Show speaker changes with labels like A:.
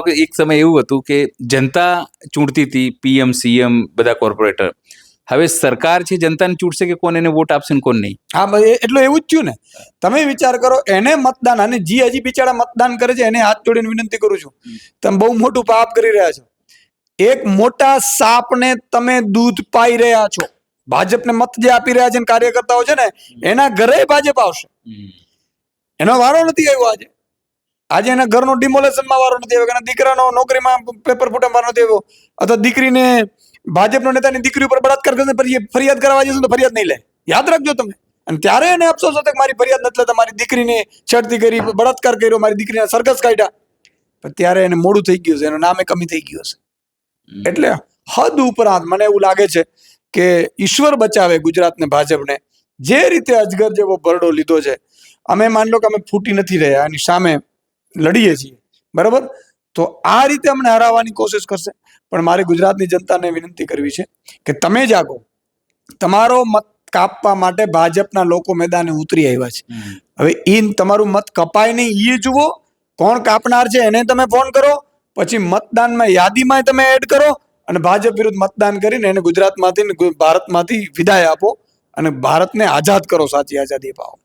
A: કે એક સમય એવું હતું કે જનતા ચૂંટતી હતી પીએમ સીએમ બધા કોર્પોરેટર. હવે સરકાર છે જનતાને ચૂંટશે કે કોણ એને વોટ આપશે ને કોણ નહીં.
B: હા, એટલું એવું જ થયું ને. તમે વિચાર કરો, એને મતદાન, અને હજી બિચારા મતદાન કરે છે, એને હાથ જોડીને વિનંતી કરું છું, તમે બહુ મોટું પાપ કરી રહ્યા છો. એક મોટા સાપને તમે દૂધ પાઈ રહ્યા છો. ભાજપને મત જે આપી રહ્યા છે કાર્યકર્તાઓ છે ને, એના ઘરે ભાજપ આવશે. એનો વારો નથી આવ્યો આજે એના ઘરનો ડિમોલેશનમાં વારો નથી આવ્યો, એના દીકરાનો નોકરીમાં પેપર ફૂટવામાં વારો નથી આવ્યો, અથવા દીકરીને ભાજપનો નેતાની દીકરી ઉપર બળાત્કાર કરીને પછી ફરિયાદ કરવા જશે તો ફરિયાદ નહીં લે. યાદ રાખજો તમે. અને ત્યારે એને અફસોસ હતો કે મારી ફરિયાદ નથી લેતા, મારી દીકરીને છેડતી કરી, બળાત્કાર કર્યો, મારી દીકરીના સરઘસ કાઢ્યા. પણ ત્યારે એને મોડું થઈ ગયું છે, એનું નામે કમી થઈ ગયું છે. એટલે હદ ઉપરાંત મને એવું લાગે છે કે ઈશ્વર બચાવે ગુજરાતને, ભાજપને જે રીતે અજગર જેવો ભરડો લીધો છે. અમે માની લો કે અમે ફૂટી નથી રહ્યા, એની સામે લડીએ છીએ, બરાબર, તો આ રીતે અમને હરાવવાની કોશિશ કરશે. પણ મારે ગુજરાતની જનતાને વિનંતી કરવી છે કે તમે જાગો. તમારો મત કાપવા માટે ભાજપના લોકો મેદાને ઉતરી આવ્યા છે. હવે તમારું મત કપાય નહીં એ જુઓ, કોણ કાપનાર છે એને તમે ફોન કરો, પછી મતદાનમાં યાદીમાં તમે એડ કરો, અને ભાજપ વિરુદ્ધ મતદાન કરીને એને ગુજરાતમાંથી ભારતમાંથી વિદાય આપો, અને ભારતને આઝાદ કરો, સાચી આઝાદી અપાવો.